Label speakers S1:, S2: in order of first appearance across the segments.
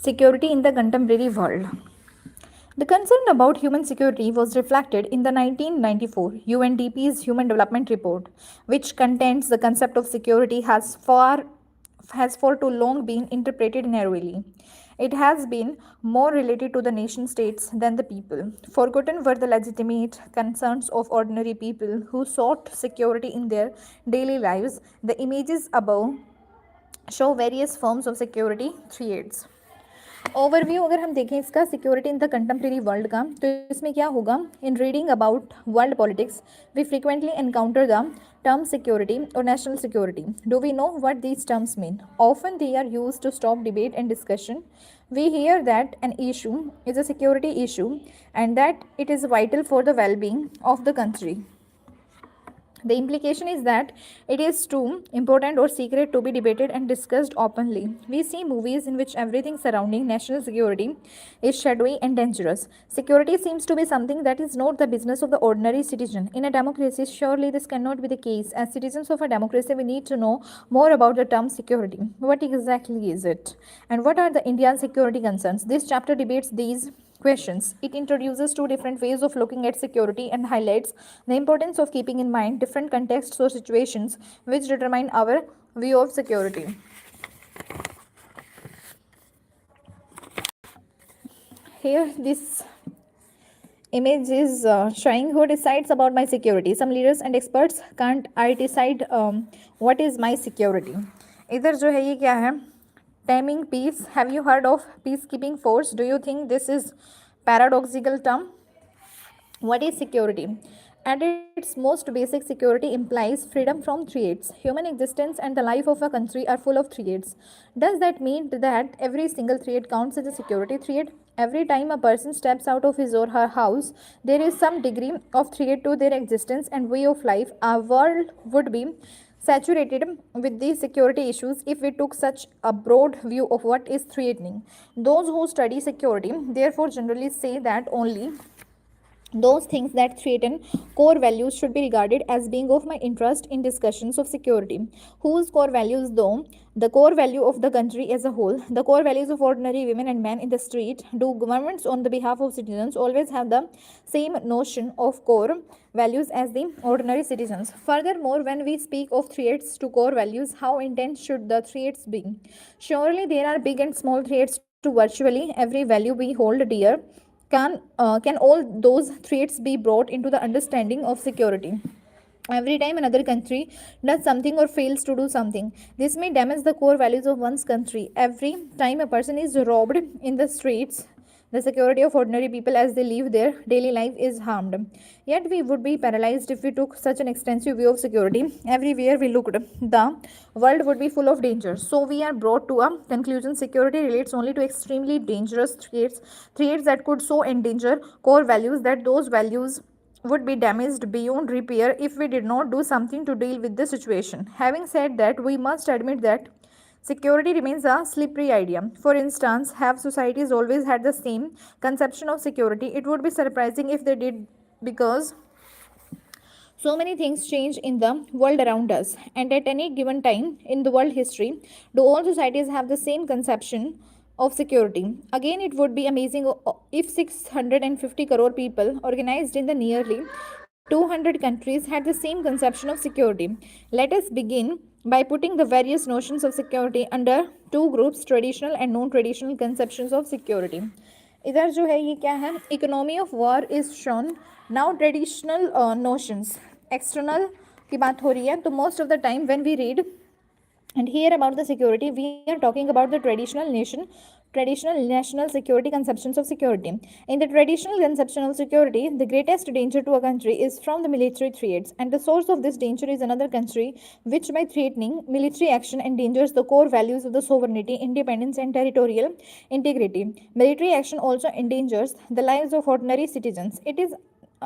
S1: Security in the contemporary world. The concern about human security was reflected in the 1994 UNDP's Human Development Report, which contains the concept of security has for too long been interpreted narrowly. It has been more related to the nation states than the people. Forgotten were the legitimate concerns of ordinary people who sought security in their daily lives. The images above show various forms of security threats. Overview अगर हम देखें इसका security in the contemporary world का, तो इसमें क्या होगा? In reading about world politics we frequently encounter the term security or national security. Do we know what these terms mean? Often they are used to stop debate and discussion. We hear that an issue is a security issue and that it is vital for the well-being of the country. The implication is that it is too important or secret to be debated and discussed openly. We see movies in which everything surrounding national security is shadowy and dangerous. Security seems to be something that is not the business of the ordinary citizen. In a democracy, surely this cannot be the case. As citizens of a democracy, we need to know more about the term security. What exactly is it? And what are the Indian security concerns? This chapter debates these questions. It introduces two different ways of looking at security and highlights the importance of keeping in mind different contexts or situations which determine our view of security. Here, this image is showing who decides about my security. Some leaders and experts can't I decide what is my security. इधर जो है ये क्या है? Taming peace. Have you heard of peacekeeping force? Do you think this is paradoxical term? What is security? At its most basic, security implies freedom from threats. Human existence and the life of a country are full of threats. Does that mean that every single threat counts as a security threat? Every time a person steps out of his or her house, there is some degree of threat to their existence and way of life. Our world would be saturated with these security issues if we took such a broad view of what is threatening. Those who study security therefore generally say that only those things that threaten core values should be regarded as being of my interest in discussions of security. Whose core values, though? The core value of the country as a whole, the core values of ordinary women and men in the street. Do governments on the behalf of citizens always have the same notion of core values as the ordinary citizens? Furthermore, when we speak of threats to core values, how intense should the threats be? Surely there are big and small threats to virtually every value we hold dear. Can all those threats be brought into the understanding of security? Every time another country does something or fails to do something, this may damage the core values of one's country. Every time a person is robbed in the streets, the security of ordinary people as they live their daily life is harmed. Yet we would be paralyzed if we took such an extensive view of security. Everywhere we looked, the world would be full of danger. So we are brought to a conclusion: security relates only to extremely dangerous threats that could so endanger core values that those values would be damaged beyond repair if we did not do something to deal with the situation. Having said that, we must admit that security remains a slippery idea. For instance, have societies always had the same conception of security? It would be surprising if they did, because so many things change in the world around us. And at any given time in the world history, do all societies have the same conception of security? Again, it would be amazing if 650 crore people organized in the nearly 200 countries had the same conception of security. Let us begin by putting the various notions of security under two groups: traditional and non-traditional conceptions of security. इधर जो है ये क्या है? Economy of war is shown. Now traditional notions, external की बात हो रही है, तो most of the time when we read and hear about the security, we are talking about the traditional national security conceptions of security. In the traditional conception of security, the greatest danger to a country is from the military threats, and the source of this danger is another country which, by threatening military action, endangers the core values of the sovereignty, independence and territorial integrity. Military action also endangers the lives of ordinary citizens. It is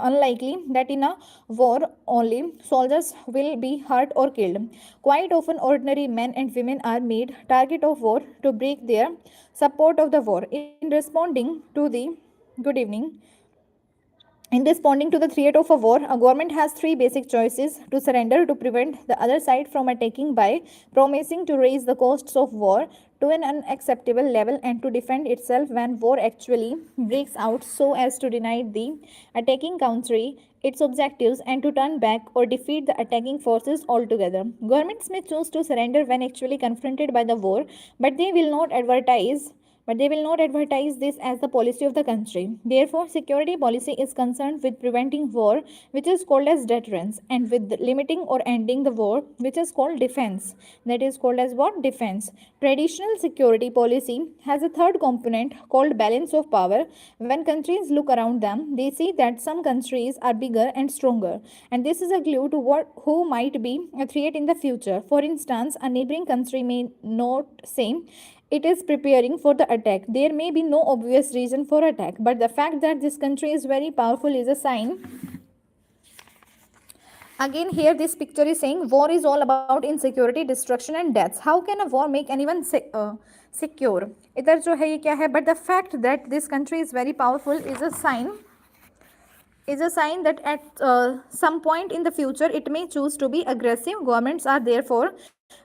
S1: unlikely that in a war only soldiers will be hurt or killed. Quite often ordinary men and women are made target of war to break their support of the war. In responding to the good evening, In responding to the threat of a war, a government has three basic choices: to surrender, to prevent the other side from attacking by promising to raise the costs of war to an unacceptable level, and to defend itself when war actually breaks out so as to deny the attacking country its objectives and to turn back or defeat the attacking forces altogether. Governments may choose to surrender when actually confronted by the war, but they will not advertise this as the policy of the country. Therefore, security policy is concerned with preventing war, which is called as deterrence, and with limiting or ending the war, which is called defense. That is called as what? Defense. Traditional security policy has a third component called balance of power. When countries look around them, they see that some countries are bigger and stronger, and this is a clue to who might be a threat in the future. For instance, a neighboring country may not say it is preparing for the attack. There may be no obvious reason for attack, but the fact that this country is very powerful is a sign. Again, here this picture is saying war is all about insecurity, destruction and deaths. How can a war make anyone secure? इधर जो है ये क्या है? But the fact that this country is very powerful is a sign that at some point in the future it may choose to be aggressive. Governments are therefore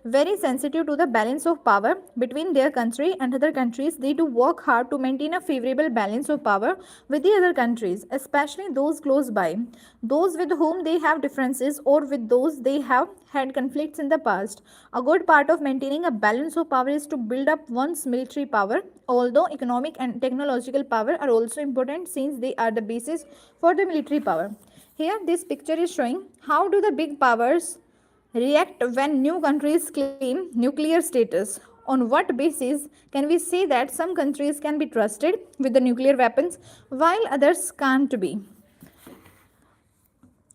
S1: very sensitive to the balance of power between their country and other countries. They do work hard to maintain a favorable balance of power with the other countries, especially those close by, those with whom they have differences or with those they have had conflicts in the past. A good part of maintaining a balance of power is to build up one's military power, although economic and technological power are also important since they are the basis for the military power. Here this picture is showing how do the big powers react when new countries claim nuclear status. On what basis can we say that some countries can be trusted with the nuclear weapons while others can't be?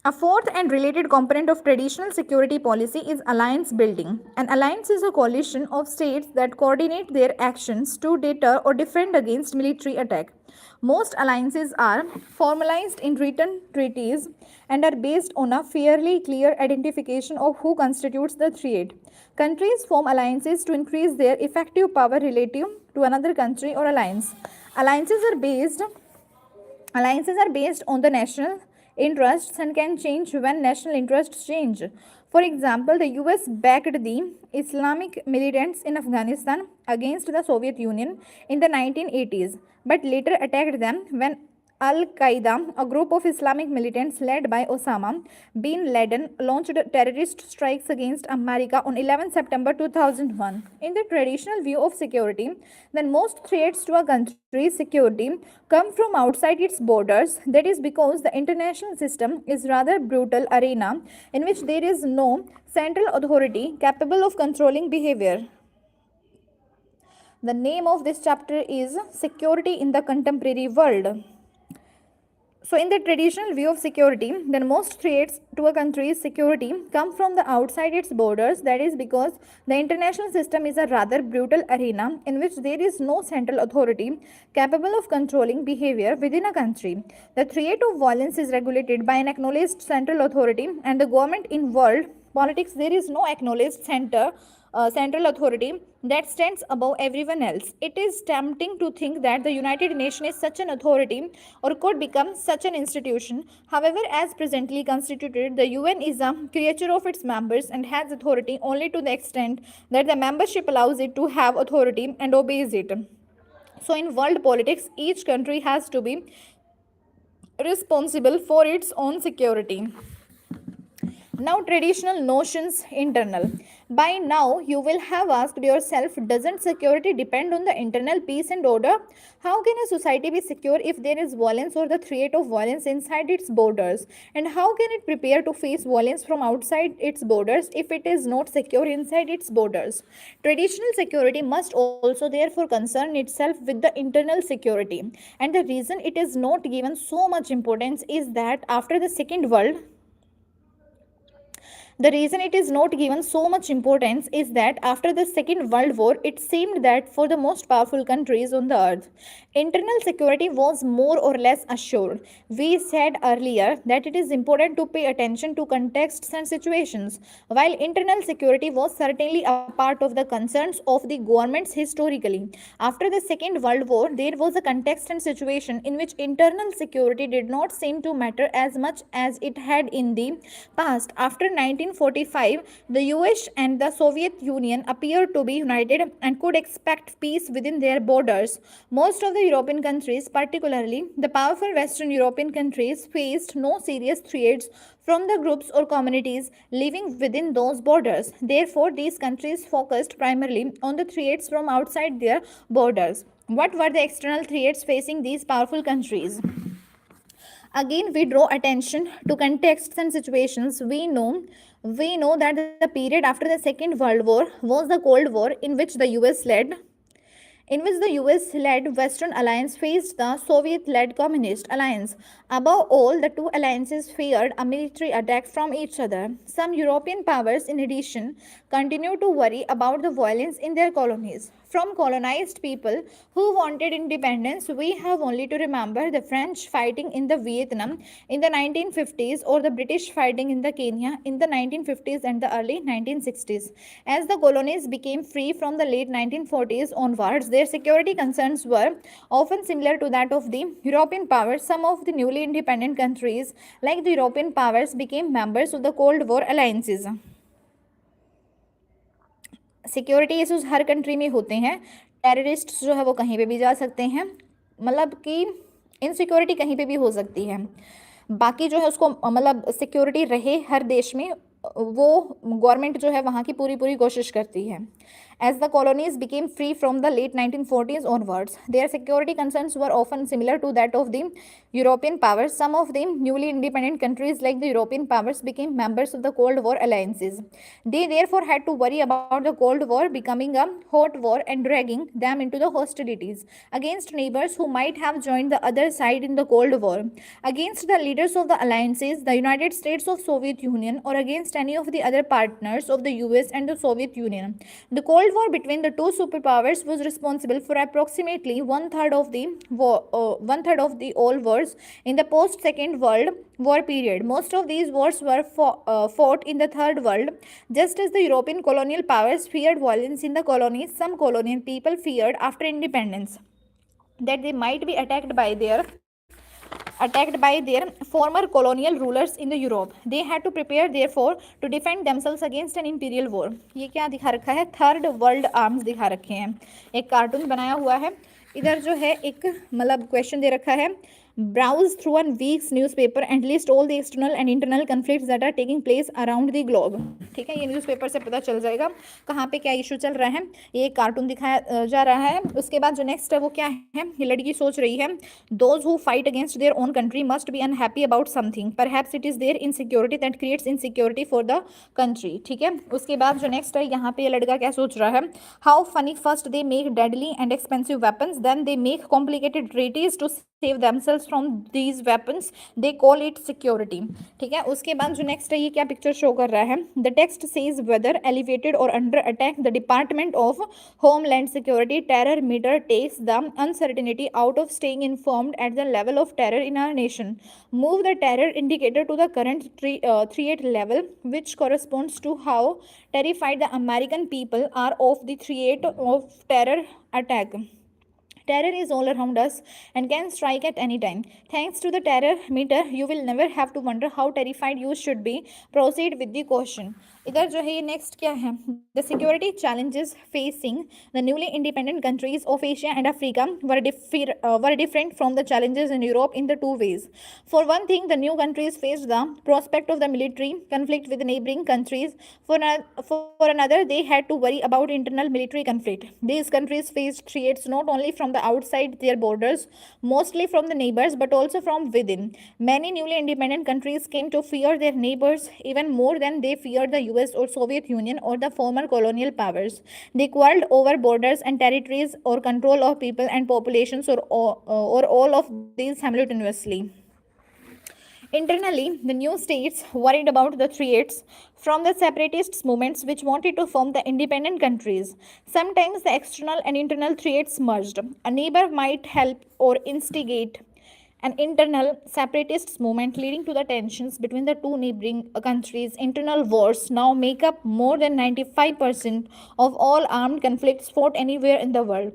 S1: A fourth and related component of traditional security policy is alliance building. An alliance is a coalition of states that coordinate their actions to deter or defend against military attack. Most alliances are formalized in written treaties and are based on a fairly clear identification of who constitutes the threat. Countries form alliances to increase their effective power relative to another country or alliance. Alliances are based on the national interests and can change when national interests change. For example, the US backed the Islamic militants in Afghanistan against the Soviet Union in the 1980s, but later attacked them when Al-Qaeda, a group of Islamic militants led by Osama bin Laden, launched terrorist strikes against America on 11 September 2001. In the traditional view of security, then most threats to a country's security come from outside its borders. That is because the international system is rather brutal arena in which there is no central authority capable of controlling behavior. The name of this chapter is Security in the Contemporary World. So, in the traditional view of security, then most threats to a country's security come from the outside its borders. That is because the international system is a rather brutal arena in which there is no central authority capable of controlling behavior within a country. The threat of violence is regulated by an acknowledged central authority, and the government in world politics there is no acknowledged central authority that stands above everyone else. It is tempting to think that the United Nations is such an authority or could become such an institution. However, as presently constituted, the UN is a creature of its members and has authority only to the extent that the membership allows it to have authority and obeys it. So, in world politics, each country has to be responsible for its own security. Now, traditional notions internal. By now, you will have asked yourself, doesn't security depend on the internal peace and order? How can a society be secure if there is violence or the threat of violence inside its borders? And how can it prepare to face violence from outside its borders if it is not secure inside its borders? Traditional security must also therefore concern itself with the internal security. And the reason it is not given so much importance is that after the Second World The reason it is not given so much importance is that after the Second World War, it seemed that for the most powerful countries on the earth, internal security was more or less assured. We said earlier that it is important to pay attention to contexts and situations. While internal security was certainly a part of the concerns of the governments historically, after the Second World War, there was a context and situation in which internal security did not seem to matter as much as it had in the past. After 1945, the US and the Soviet Union appeared to be united and could expect peace within their borders. Most of the European countries, particularly the powerful Western European countries, faced no serious threats from the groups or communities living within those borders. Therefore, these countries focused primarily on the threats from outside their borders. What were the external threats facing these powerful countries? Again, we draw attention to contexts and situations. We know that the period after the Second World War was the Cold War, in which the US led Western alliance faced the Soviet-led Communist alliance. Above all, the two alliances feared a military attack from each other. Some European powers, in addition, continued to worry about the violence in their colonies. From colonized people who wanted independence, we have only to remember the French fighting in the Vietnam in the 1950s or the British fighting in the Kenya in the 1950s and the early 1960s. As the colonies became free from the late 1940s onwards, their security concerns were often similar to that of the European powers. Some of the newly independent countries, like the European powers, became members of the Cold War alliances. Security issues her country में होते हैं. Terrorist जो है वो कहीं पे भी जा सकते हैं, मतलब कि इनसिक्योरिटी कहीं पे भी हो सकती है. बाकी जो है उसको मतलब सिक्योरिटी रहे हर देश में, वो गवर्नमेंट जो है वहाँ की पूरी पूरी कोशिश करती है. As the colonies became free from the late 1940s onwards, their security concerns were often similar to that of the European powers. Some of the newly independent countries, like the European powers, became members of the Cold War alliances. They therefore had to worry about the Cold War becoming a hot war and dragging them into the hostilities against neighbors who might have joined the other side in the Cold War, against the leaders of the alliances, the United States of Soviet Union, or against any of the other partners of the US and the Soviet Union. The Cold War between the two superpowers was responsible for approximately one-third of the all wars in the post-Second World War period. Most of these wars were fought in the Third World. Just as the European colonial powers feared violence in the colonies, some colonial people feared after independence that they might be attacked by their former colonial rulers in the Europe. They had to prepare therefore to defend themselves against an imperial war. ये क्या दिखा रखा है? Third world arms दिखा रखे हैं. एक cartoon बनाया हुआ है. इधर जो है एक मतलब क्वेश्चन दे रखा है. Browse through one week's newspaper and list all the external and internal conflicts that are taking place around the globe. ठीक है, ये न्यूज़पेपर से पता चल जाएगा कहाँ पे क्या इशू चल रहा है. ये एक कार्टून दिखाया जा रहा है. उसके बाद जो नेक्स्ट है वो क्या है? ये लड़की सोच रही है, those who fight against their own country must be unhappy about something. Perhaps it is their insecurity that creates insecurity for the country. ठीक है, उसके बाद जो नेक्स्ट है यहाँ पे ये लड़का क्या सोच रहा है? How funny, first they make deadly and expensive weapons, then they make complicated treaties to save themselves from these weapons. They call it security. ठीक है, उसके बाद जो नेक्स्ट है ये क्या पिक्चर शो कर रहा है? The text says whether elevated or under attack, the Department of Homeland Security terror meter takes the uncertainty out of staying informed at the level of terror in our nation. Move the terror indicator to the current threat level, which corresponds to how terrified the American people are of the threat of terror attack. Terror is all around us and can strike at any time. Thanks to the terror meter, you will never have to wonder how terrified you should be. Proceed with the question. इधर जो है ये next क्या है? The security challenges facing the newly independent countries of Asia and Africa were different from the challenges in Europe in the two ways. For one thing, the new countries faced the prospect of the military conflict with the neighboring countries. For another, they had to worry about internal military conflict. These countries faced threats not only from the outside their borders, mostly from the neighbors, but also from within. Many newly independent countries came to fear their neighbors even more than they feared the US or Soviet Union or the former colonial powers. They quarreled over borders and territories or control of people and populations or all of these simultaneously. Internally, the new states worried about the threats from the separatist movements which wanted to form the independent countries. Sometimes the external and internal threats merged. A neighbor might help or instigate an internal separatist movement leading to the tensions between the two neighboring countries. Internal wars now make up more than 95% of all armed conflicts fought anywhere in the world.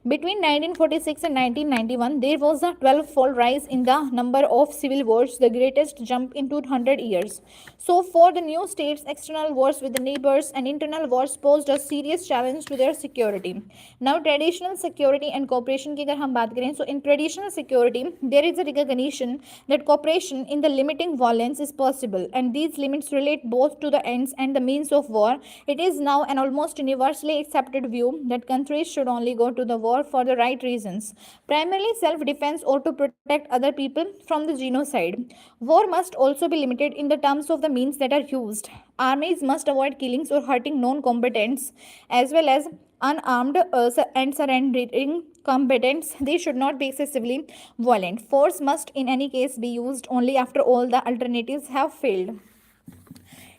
S1: Between 1946 and 1991, there was a 12-fold rise in the number of civil wars, the greatest jump in 200 years. So, for the new states, external wars with the neighbors and internal wars posed a serious challenge to their security. Now, traditional security and cooperation की अगर हम बात करें, so in traditional security, there is a recognition that cooperation in the limiting violence is possible, and these limits relate both to the ends and the means of war. It is now an almost universally accepted view that countries should only go to the war for the right reasons, primarily self-defense or to protect other people from the genocide. War must also be limited in the terms of the means that are used. Armies must avoid killings or hurting non-combatants as well as unarmed and surrendering combatants. They should not be excessively violent. Force must in any case be used only after all the alternatives have failed.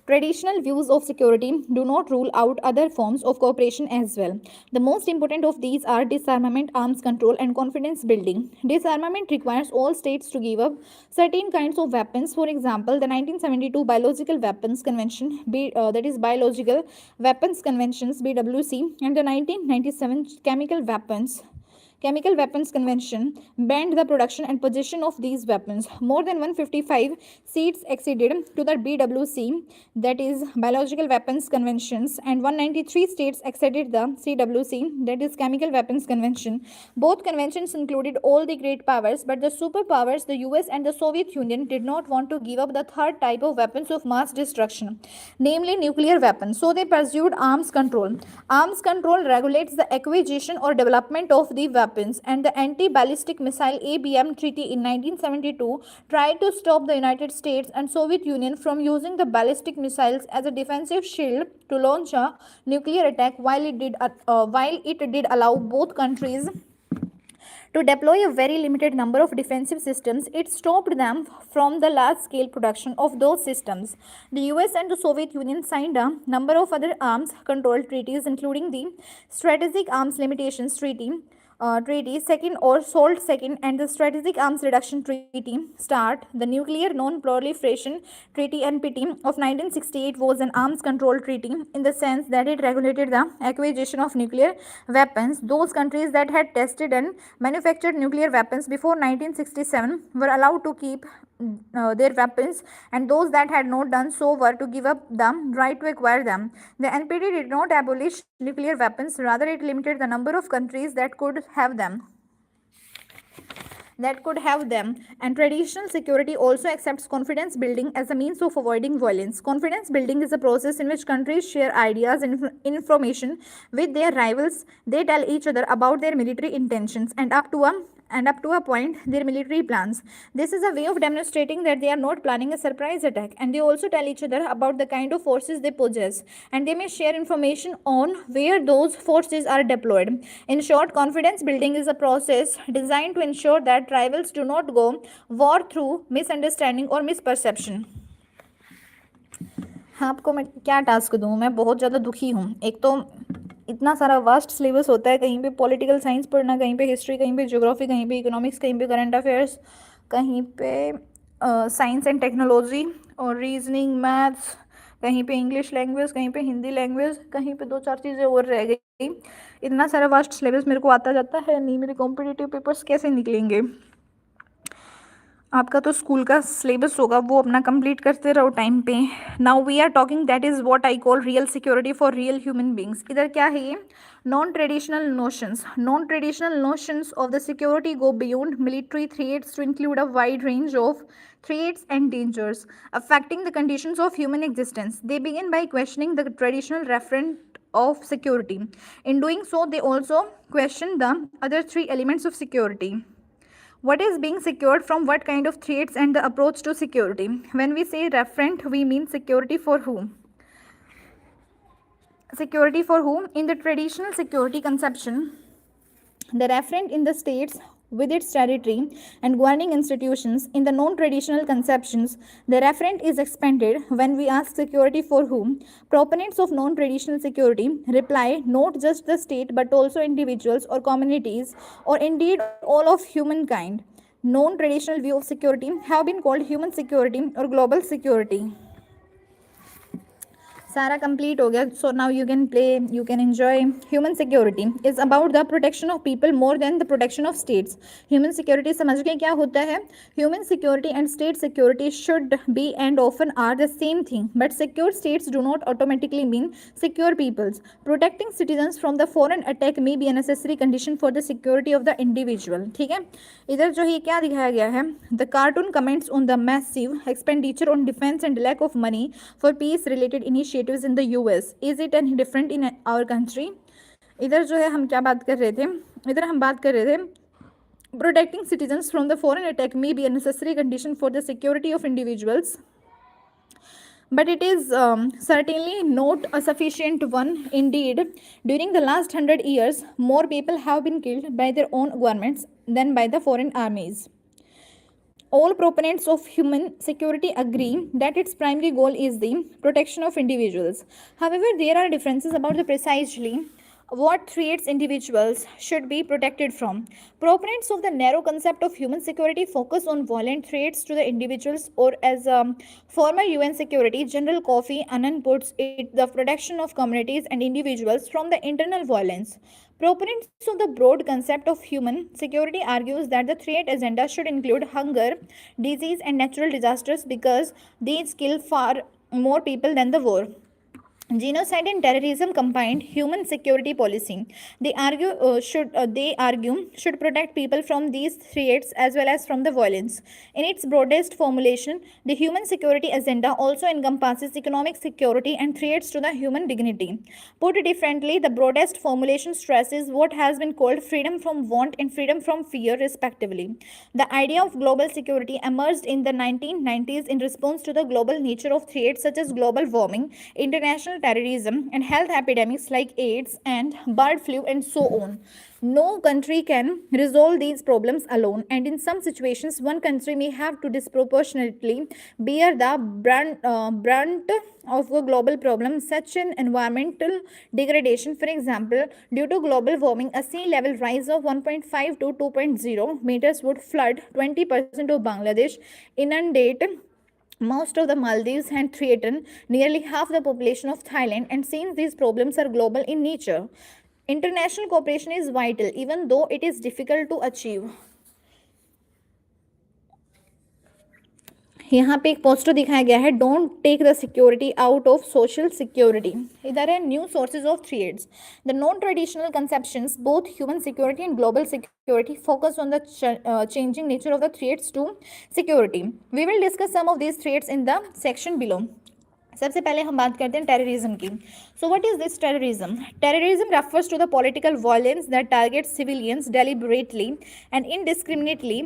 S1: Traditional views of security do not rule out other forms of cooperation as well. The most important of these are disarmament, arms control, and confidence building. Disarmament requires all states to give up certain kinds of weapons. For example, the 1972 Biological Weapons Convention, that is Biological Weapons Conventions (BWC), and the 1997 Chemical Weapons Convention banned the production and possession of these weapons. More than 155 seats acceded to the BWC, that is Biological Weapons Conventions, and 193 states acceded the CWC, that is Chemical Weapons Convention. Both conventions included all the great powers, but the superpowers, the US and the Soviet Union, did not want to give up the third type of weapons of mass destruction, namely nuclear weapons. So they pursued arms control. Arms control regulates the acquisition or development of the weapons, and the Anti-Ballistic Missile ABM Treaty in 1972 tried to stop the United States and Soviet Union from using the ballistic missiles as a defensive shield to launch a nuclear attack. While it did allow both countries to deploy a very limited number of defensive systems, it stopped them from the large-scale production of those systems. The US and the Soviet Union signed a number of other arms control treaties, including the Strategic Arms Limitations Treaty, Second or SALT Second, and the Strategic Arms Reduction Treaty, START. The Nuclear Non-Proliferation Treaty (NPT) of 1968 was an arms control treaty in the sense that it regulated the acquisition of nuclear weapons. Those countries that had tested and manufactured nuclear weapons before 1967 were allowed to keep their weapons, and those that had not done so were to give up the right to acquire them. The NPT did not abolish nuclear weapons, rather it limited the number of countries that could have them. And traditional security also accepts confidence building as a means of avoiding violence. Confidence building is a process in which countries share ideas and information with their rivals. They tell each other about their military intentions and up to a point their military plans. This is a way of demonstrating that they are not planning a surprise attack, and they also tell each other about the kind of forces they possess, and they may share information on where those forces are deployed. In short, confidence building is a process designed to ensure that rivals do not go war through misunderstanding or misperception. आपको मैं क्या task दूँ? मैं बहुत ज़्यादा दुखी हूँ. एक तो इतना सारा वास्ट सिलेबस होता है, कहीं पे पॉलिटिकल साइंस पढ़ना, कहीं पे हिस्ट्री, कहीं पे ज्योग्राफी, कहीं पे इकोनॉमिक्स, कहीं पे करंट अफेयर्स, कहीं पे साइंस एंड टेक्नोलॉजी और रीजनिंग, मैथ्स, कहीं पे इंग्लिश लैंग्वेज, कहीं पे हिंदी लैंग्वेज, कहीं पे 2-4 चीज़ें और रह गई. इतना सारा वास्ट सिलेबस मेरे को आता जाता है नहीं. मेरे कॉम्पिटिटिव पेपर्स कैसे निकलेंगे? आपका तो स्कूल का सिलेबस होगा, वो अपना कंप्लीट करते रहो टाइम पे. Now we are talking, that is what I call real security for real human beings. इधर क्या है ये? Non traditional notions of the security go beyond military threats to include a wide range of threats and dangers affecting the conditions of human existence. They begin by questioning the traditional referent of security. In doing so, they also question the other three elements of security. What is being secured from what kind of threats and the approach to security? When we say referent, we mean security for whom? Security for whom? In the traditional security conception, the referent in the states with its territory and governing institutions. In the non-traditional conceptions, the referent is expanded when we ask security for whom. Proponents of non-traditional security reply not just the state but also individuals or communities or indeed all of humankind. Non-traditional view of security have been called human security or global security. सारा complete हो गया. So now you can play, you can enjoy. Human security is about the protection of people more than the protection of states. Human security समझ गए क्या होता है. Human security and state security should be and often are the same thing, but secure states do not automatically mean secure peoples. Protecting citizens from the foreign attack may be a necessary condition for the security of the individual. ठीक है, इधर जो है क्या दिखाया गया है. The cartoon comments on the massive expenditure on defence and lack of money for peace related initiatives in the US. Is it any different in our country? इधर जो है हम क्या बात कर रहे थे. इधर हम बात कर रहे थे protecting citizens from the foreign attack may be a necessary condition for the security of individuals, but it is certainly not a sufficient one. Indeed, during the last 100 years, more people have been killed by their own governments than by the foreign armies. All proponents of human security agree that its primary goal is the protection of individuals. However, there are differences about the precisely what threats individuals should be protected from. Proponents of the narrow concept of human security focus on violent threats to the individuals, or as former UN Secretary General Kofi Annan puts it, the protection of communities and individuals from the internal violence. Proponents of the broad concept of human security argues that the threat agenda should include hunger, disease and natural disasters because these kill far more people than the war. Genocide and terrorism combined human security policy. They argue should protect people from these threats as well as from the violence. In its broadest formulation, the human security agenda also encompasses economic security and threats to the human dignity. Put differently, the broadest formulation stresses what has been called freedom from want and freedom from fear, respectively. The idea of global security emerged in the 1990s in response to the global nature of threats such as global warming, international terrorism, and health epidemics like AIDS and bird flu, and so on. No country can resolve these problems alone, and in some situations, one country may have to disproportionately bear the brunt of a global problem, such as environmental degradation. For example, due to global warming, a sea level rise of 1.5 to 2.0 meters would flood 20% of Bangladesh, inundate most of the Maldives, and threaten nearly half the population of Thailand. And since these problems are global in nature, international cooperation is vital, even though it is difficult to achieve. यहाँ पे एक poster दिखाया गया है, don't take the security out of social security. इधर है new sources of threats. The non traditional conceptions both human security and global security focus on the changing nature of the threats to security. We will discuss some of this threats in the section below. सबसे पहले हम बात करते हैं terrorism की. So what is this terrorism? Terrorism refers to the political violence that targets civilians deliberately and indiscriminately.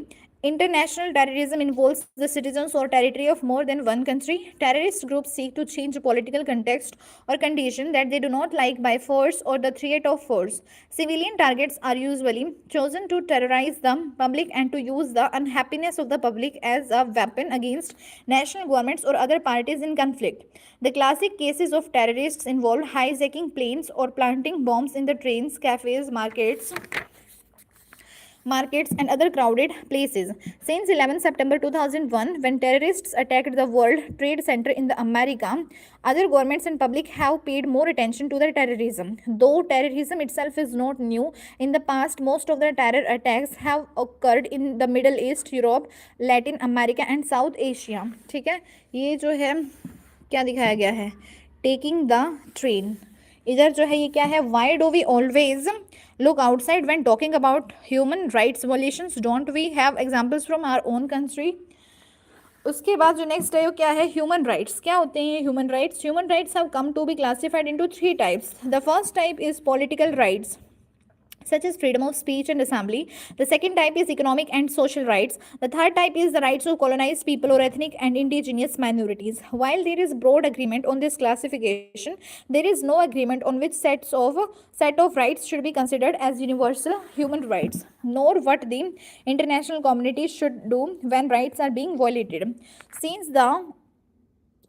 S1: International terrorism involves the citizens or territory of more than one country. Terrorist groups seek to change a political context or condition that they do not like by force or the threat of force. Civilian targets are usually chosen to terrorize the public and to use the unhappiness of the public as a weapon against national governments or other parties in conflict. The classic cases of terrorists involve hijacking planes or planting bombs in the trains, cafes, markets and other crowded places. Since 11 September 2001, when terrorists attacked the World Trade Center in the America, other governments and public have paid more attention to the terrorism. Though terrorism itself is not new, in the past most of the terror attacks have occurred in the Middle East, Europe, Latin America and South Asia. ठीक है, ये जो है क्या दिखाया गया है, taking the train. इधर जो है ये क्या है, why do we always look outside when talking about human rights violations? Don't we have examples from our own country? उसके बाद जो नेक्स्ट है वो क्या है, ह्यूमन राइट्स. क्या होते हैं human rights? Human rights have come to be classified into 3 types. The first type is political rights. such as freedom of speech and assembly. The second type is economic and social rights. The third type is the rights of colonized people or ethnic and indigenous minorities. While there is broad agreement on this classification, there is no agreement on which set of rights should be considered as universal human rights, nor what the international community should do when rights are being violated. Since the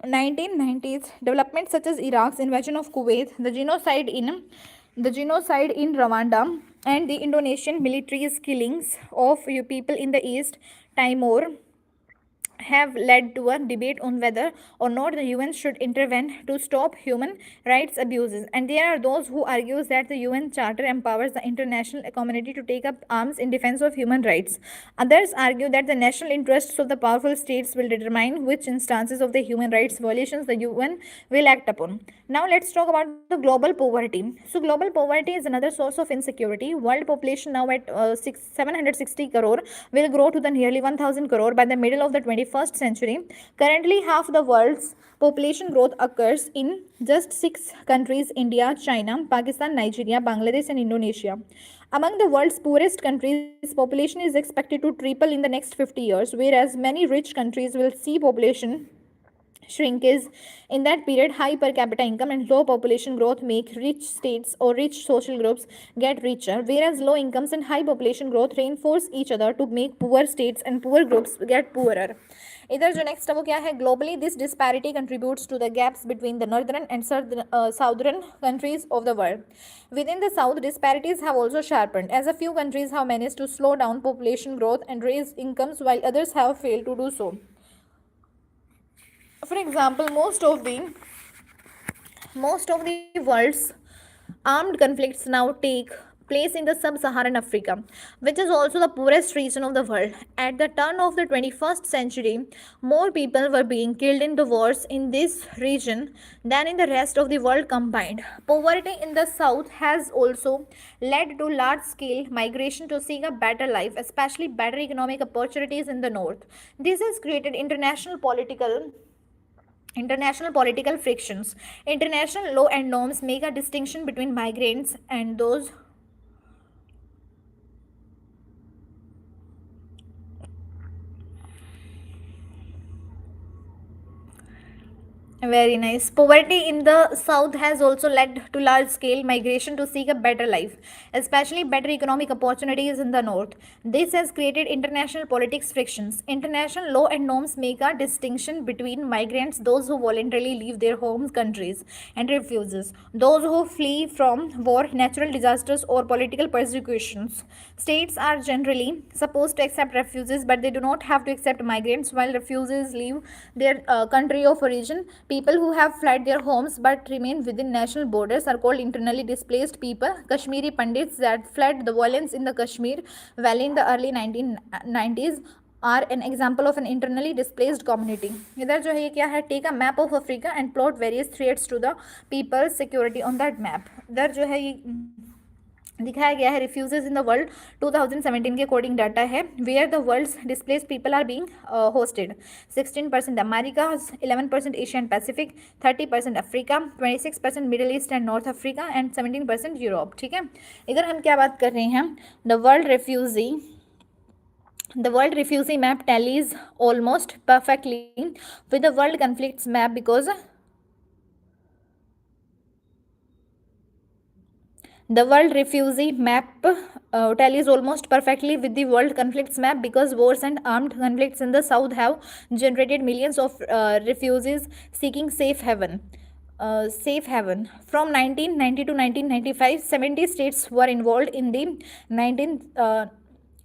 S1: 1990s, developments such as Iraq's invasion of Kuwait, the genocide in Rwanda, and the Indonesian military's killings of people in the East Timor have led to a debate on whether or not the UN should intervene to stop human rights abuses. And there are those who argue that the UN Charter empowers the international community to take up arms in defense of human rights. Others argue that the national interests of the powerful states will determine which instances of the human rights violations the UN will act upon. Now let's talk about the global poverty. So global poverty is another source of insecurity. World population now at 760 crore will grow to the nearly 1000 crore by the middle of the 21st century. Currently, half the world's population growth occurs in just 6 countries: India, China, Pakistan, Nigeria, Bangladesh, and Indonesia. Among the world's poorest countries, population is expected to triple in the next 50 years, whereas many rich countries will see population shrinkage in that period. High per capita income and low population growth make rich states or rich social groups get richer, whereas low incomes and high population growth reinforce each other to make poor states and poor groups get poorer. इधर जो next है वो क्या है, globally this disparity contributes to the gaps between the northern and southern countries of the world. Within the south, disparities have also sharpened, as a few countries have managed to slow down population growth and raise incomes while others have failed to do so. For example, most of the world's armed conflicts now take place in the sub-Saharan Africa, which is also the poorest region of the world. At the turn of the 21st century, more people were being killed in the wars in this region than in the rest of the world combined. Poverty in the south has also led to large-scale migration to seek a better life, especially better economic opportunities in the north. This has created international political frictions. International law and norms make a distinction between migrants and those very nice. Poverty in the south has also led to large scale migration to seek a better life, especially better economic opportunities in the north. This has created international politics frictions. International law and norms make a distinction between migrants, those who voluntarily leave their home countries, and refugees, those who flee from war, natural disasters, or political persecutions. States are generally supposed to accept refugees, but they do not have to accept migrants. While refugees leave their country of origin, people who have fled their homes but remain within national borders are called internally displaced people. Kashmiri Pandits that fled the violence in the Kashmir Valley in the early 1990s are an example of an internally displaced community. इधर जो है ये क्या है, take a map of Africa and plot various threats to the people's security on that map. इधर जो है ये दिखाया गया है रिफ्यूजेज इन द वर्ल्ड 2017 के अकॉर्डिंग डाटा है, where the world's displaced people are being hosted. 16% America, 11% Asia and Pacific, 30% Africa, 26% middle east and north Africa and 17% Europe. ठीक है, इधर हम क्या बात कर रहे हैं, the world refugee map tallies almost perfectly with the world conflicts map because the world refugee map tallies almost perfectly with the world conflicts map because wars and armed conflicts in the south have generated millions of refugees seeking safe haven. From 1990 to 1995, 70 states were involved in the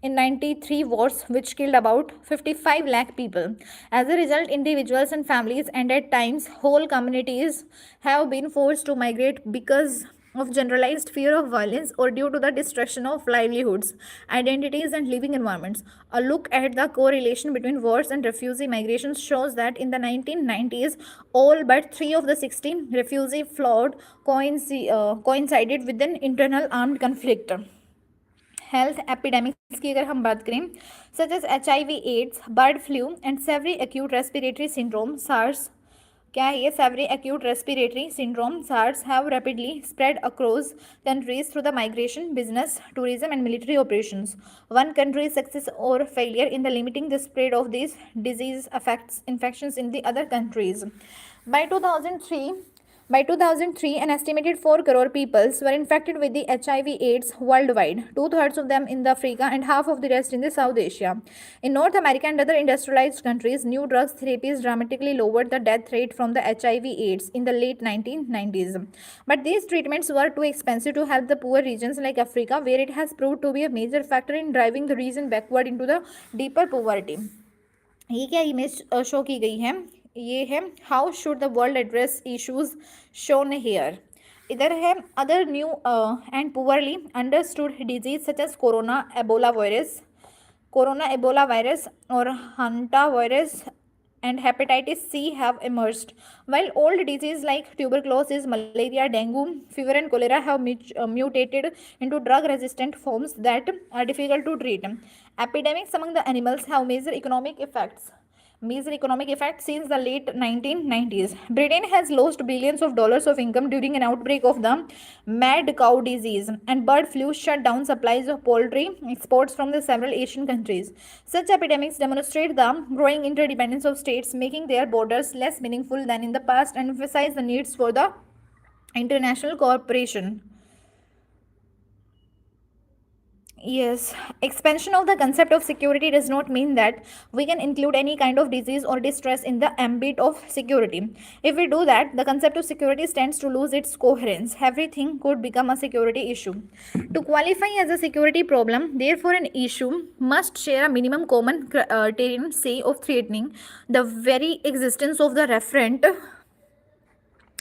S1: 93 wars, which killed about 55 lakh people. As a result, individuals and families and at times whole communities have been forced to migrate because of generalized fear of violence or due to the destruction of livelihoods, identities, and living environments. A look at the correlation between wars and refugee migration shows that in the 1990s, all but 3 of the 16 refugee flowed coincided with an internal armed conflict. Health epidemics की अगर हम बात करें, such as HIV, AIDS, bird flu and severe acute respiratory syndrome, SARS क्या है ये? Severe acute respiratory syndrome SARS have rapidly spread across countries through the migration, business, tourism, and military operations. One country's success or failure in the limiting the spread of these disease affects infections in the other countries. By 2003, by 2003, an estimated 4 crore people were infected with the HIV/AIDS worldwide, two-thirds of them in Africa and half of the rest in the South Asia. In North America and other industrialized countries, new drugs therapies dramatically lowered the death rate from the HIV/AIDS in the late 1990s. But these treatments were too expensive to help the poor regions like Africa, where it has proved to be a major factor in driving the region backward into the deeper poverty. ये क्या image show की गई है? ये है how should the world address issues shown here. इधर है other new and poorly understood disease such as corona ebola virus और hanta virus and hepatitis C have emerged, while old diseases like tuberculosis, malaria, dengue, fever, and cholera have mutated into drug-resistant forms that are difficult to treat. Epidemics among the animals have major economic effects since the late 1990s. Britain has lost billions of dollars of income during an outbreak of the mad cow disease, and bird flu shut down supplies of poultry exports from the several Asian countries. Such epidemics demonstrate the growing interdependence of states, making their borders less meaningful than in the past and emphasize the needs for the international cooperation. Yes, expansion of the concept of security does not mean that we can include any kind of disease or distress in the ambit of security. If we do that, the concept of security stands to lose its coherence. Everything could become a security issue. To qualify as a security problem, therefore, an issue must share a minimum common criterion, say, of threatening the very existence of the referent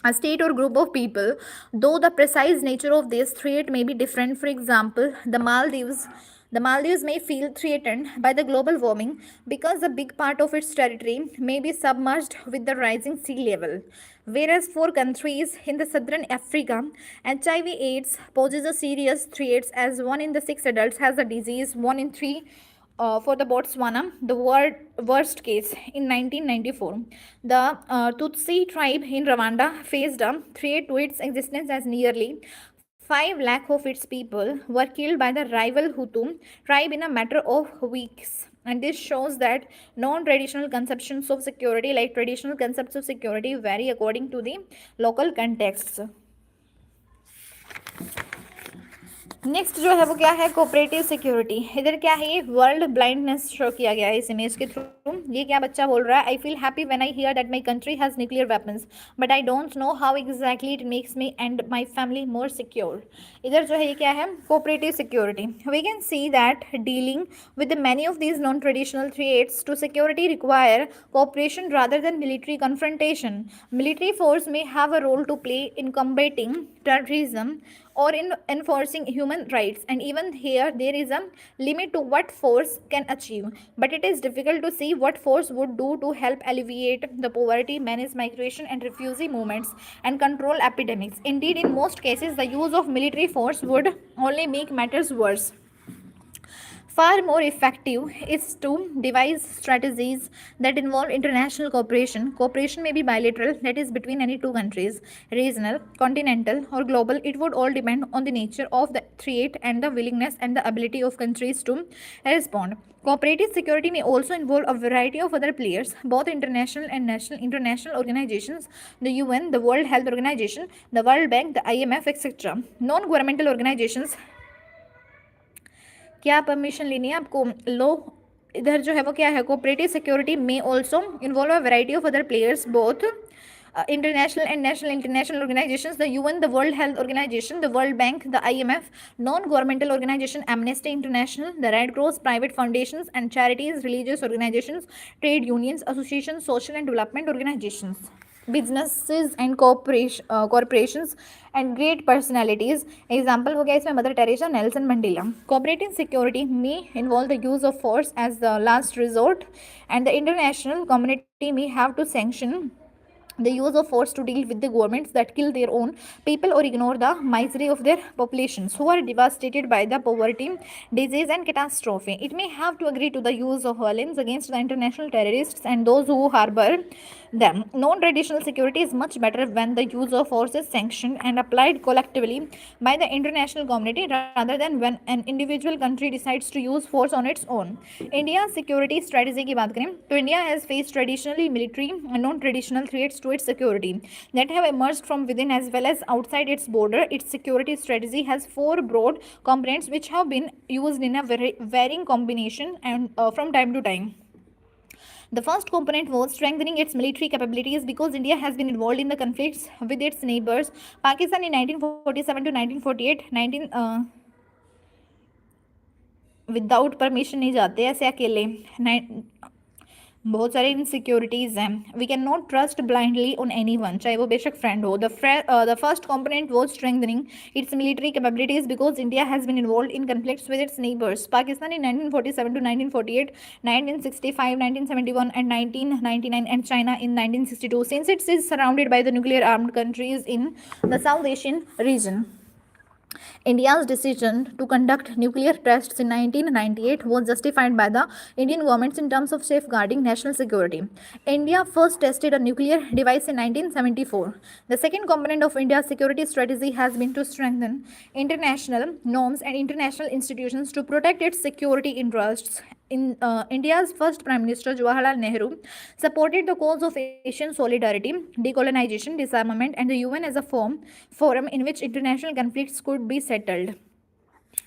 S1: a state or group of people, though the precise nature of this threat may be different. For example, the Maldives may feel threatened by the global warming because a big part of its territory may be submerged with the rising sea level. Whereas for countries in the southern Africa, HIV/AIDS poses a serious threat as 1 in the 6 adults has the disease, 1 in 3 for the Botswana, the worst case in 1994. The Tutsi tribe in Rwanda faced a threat to its existence as nearly 5 lakh of its people were killed by the rival Hutu tribe in a matter of weeks. And this shows that non-traditional conceptions of security, like traditional concepts of security, vary according to the local contexts. Next जो है वो क्या है? Cooperative security. इधर क्या है? ये world blindness show किया गया है इस इमेज के थ्रू. ये क्या बच्चा बोल रहा है? I feel happy when I hear that my country has nuclear weapons, but I don't know how exactly it makes me and my family more secure. इधर जो है ये क्या है? Cooperative security. We can see that dealing with many of these non traditional threats to security require cooperation rather than military confrontation. Military force may have a role to play in combating terrorism or in enforcing human rights, and even here there is a limit to what force can achieve, but it is difficult to see what force would do to help alleviate the poverty, manage migration and refugee movements, and control epidemics. Indeed, in most cases the use of military force would only make matters worse. Far more effective is to devise strategies that involve international cooperation. Cooperation may be bilateral, that is between any two countries, regional, continental, or global. It would all depend on the nature of the threat and the willingness and the ability of countries to respond. Cooperative security may also involve a variety of other players, both international and national. International organizations, the UN, the World Health Organization, the World Bank, the IMF, etc. Non-governmental organizations. क्या permission लेनी है आपको? लो. इधर जो है वो क्या है? कोऑपरेटिव सिक्योरिटी में also involve a variety of other players, both international and national. International organizations, the UN, the World Health Organization, the World Bank, the IMF, non-governmental organization, Amnesty International, the Red Cross, private foundations and charities, religious organizations, trade unions, associations, social and development organizations, businesses and corporations and great personalities. Example हो गया इसमें mother Teresa, Nelson Mandela. Cooperative security may involve the use of force as the last resort, and the international community may have to sanction the use of force to deal with the governments that kill their own people or ignore the misery of their populations who are devastated by the poverty, disease, and catastrophe. It may have to agree to the use of violence against the international terrorists and those who harbor them. Non-traditional security is much better when the use of force is sanctioned and applied collectively by the international community rather than when an individual country decides to use force on its own. India's security strategy की बात करें तो India has faced traditionally military and non-traditional threats to its security that have emerged from within as well as outside its border. Its security strategy has four broad components which have been used in a very varying combination and from time to time. The first component was strengthening its military capabilities because India has been involved in the conflicts with its neighbors. Pakistan in 1947 to 1948, 19 without permission नहीं जाते ऐसे अकेले बहुत सारे insecurities हैं. We can not trust blindly on any one, चाहे वो बेशक फ्रेंड हो. The first component was strengthening its military capabilities because India has been involve in conflicts with its neighbours. Pakistan in 1947 to 1948, 1965, 1971 and 1999, and China in 1962, since it is surrounded by the nuclear armed countries in the South Asian region. India's decision to conduct nuclear tests in 1998 was justified by the Indian government in terms of safeguarding national security. India first tested a nuclear device in 1974. The second component of India's security strategy has been to strengthen international norms and international institutions to protect its security interests. India's first Prime Minister Jawaharlal Nehru supported the cause of Asian solidarity, decolonization, disarmament, and the UN as a forum in which international conflicts could be settled.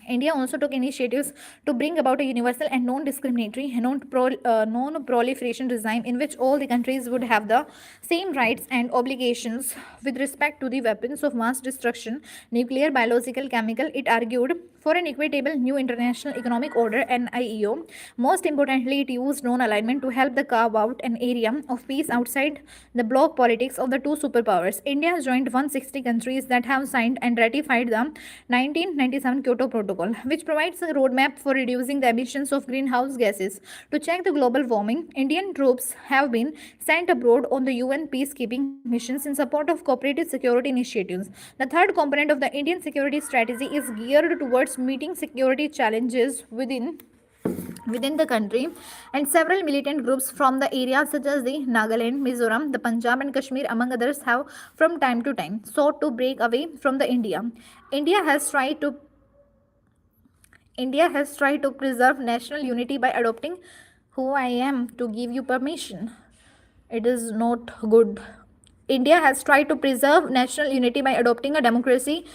S1: India also took initiatives to bring about a universal and non-discriminatory, non-proliferation regime in which all the countries would have the same rights and obligations with respect to the weapons of mass destruction, nuclear, biological, chemical. It argued for an equitable new international economic order (NIEO). Most importantly, it used non-alignment to help the carve out an area of peace outside the bloc politics of the two superpowers. India has joined 160 countries that have signed and ratified the 1997 Kyoto Protocol, which provides a roadmap for reducing the emissions of greenhouse gases. To check the global warming, Indian troops have been sent abroad on the UN peacekeeping missions in support of cooperative security initiatives. The third component of the Indian security strategy is geared towards meeting security challenges within the country, and several militant groups from the areas such as the Nagaland, Mizoram, the Punjab and Kashmir among others have from time to time sought to break away from the India. India has tried to preserve national unity by adopting who I am to give you permission. It is not good. India has tried to preserve national unity by adopting a democratic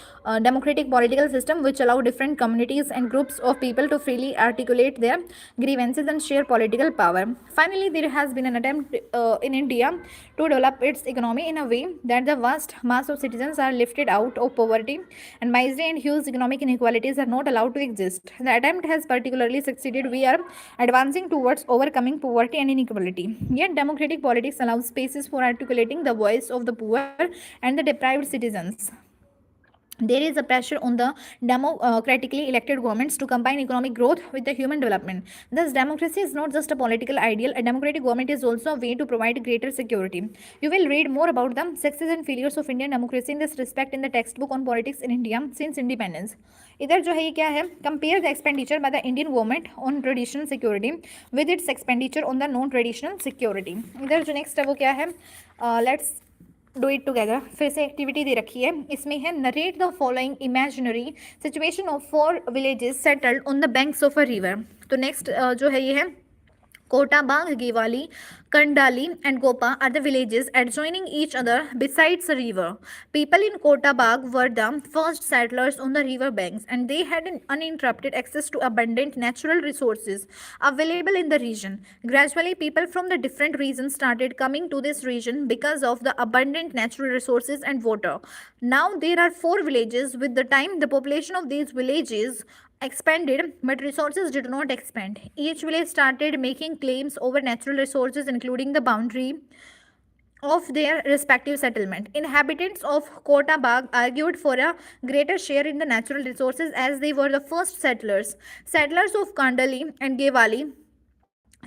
S1: political system which allow different communities and groups of people to freely articulate their grievances and share political power. Finally, there has been an attempt in India to develop its economy in a way that the vast mass of citizens are lifted out of poverty and misery and huge economic inequalities are not allowed to exist. The attempt has particularly succeeded. We are advancing towards overcoming poverty and inequality. Yet democratic politics allows spaces for articulating the voice of the poor and the deprived citizens. There is a pressure on the democratically elected governments to combine economic growth with the human development. Thus, democracy is not just a political ideal. A democratic government is also a way to provide greater security. You will read more about the success and failures of Indian democracy in this respect in the textbook on politics in India since independence. इधर जो है ये क्या है, compare the expenditure by the Indian government on traditional security with its expenditure on the non traditional security. इधर जो next है वो क्या है, लेट्स डू इट टुगेदर. फिर से एक्टिविटी दे रखी है, इसमें है narrate the following imaginary situation of 4 villages settled on the banks of a river. तो नेक्स्ट जो है ये है Kotabag, Gewali, Kandali and Gopa are the villages adjoining each other besides a river. People in Kotabag were the first settlers on the river banks and they had an uninterrupted access to abundant natural resources available in the region. Gradually, people from the different regions started coming to this region because of the abundant natural resources and water. Now there are 4 villages. With the time, the population of these villages expanded, but resources did not expand. Each village started making claims over natural resources, including the boundary of their respective settlement. Inhabitants of Kotabag argued for a greater share in the natural resources as they were the first settlers. Settlers of Kandali and Gewali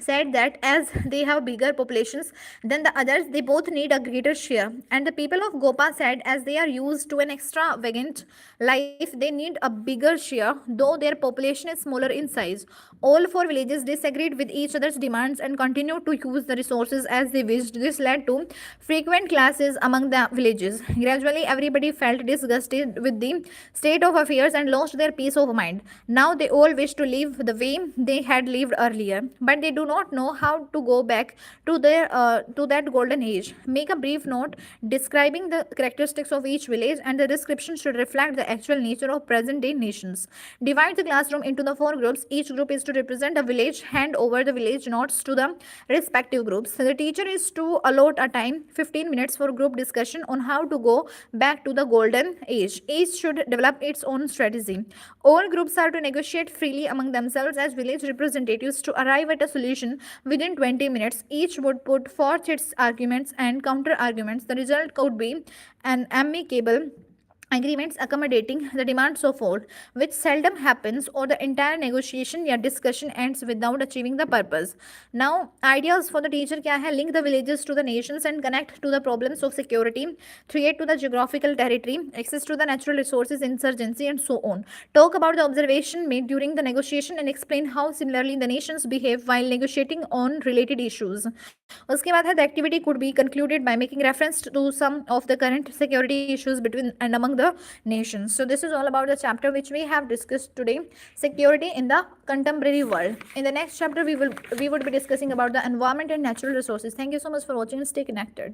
S1: said that as they have bigger populations than the others, they both need a greater share. And the people of Gopa said as they are used to an extravagant life, they need a bigger share, though their population is smaller in size. All four villages disagreed with each other's demands and continued to use the resources as they wished. This led to frequent clashes among the villages. Gradually, everybody felt disgusted with the state of affairs and lost their peace of mind. Now they all wish to live the way they had lived earlier, but they do not know how to go back to that golden age. Make a brief note describing the characteristics of each village, and the description should reflect the actual nature of present day nations. Divide the classroom into the four groups. Each group is to represent a village. Hand over the village notes to the respective groups. The teacher is to allot a time 15 minutes for group discussion on how to go back to the golden age. Each should develop its own strategy. All groups are to negotiate freely among themselves as village representatives to arrive at a solution within 20 minutes. Each would put forth its arguments and counter arguments. The result could be an amicable agreements accommodating the demands of all, which seldom happens, or the entire negotiation or discussion ends without achieving the purpose. Now, ideas for the teacher kya hai? Link the villages to the nations and connect to the problems of security, create to the geographical territory, access to the natural resources, insurgency, and so on. Talk about the observation made during the negotiation and explain how similarly the nations behave while negotiating on related issues. उसके बाद है the activity could be concluded by making reference to some of the current security issues between and among the nations. So this is all about the chapter which we have discussed today, security in the contemporary world. In the next chapter we would be discussing about the environment and natural resources. Thank you so much for watching and stay connected.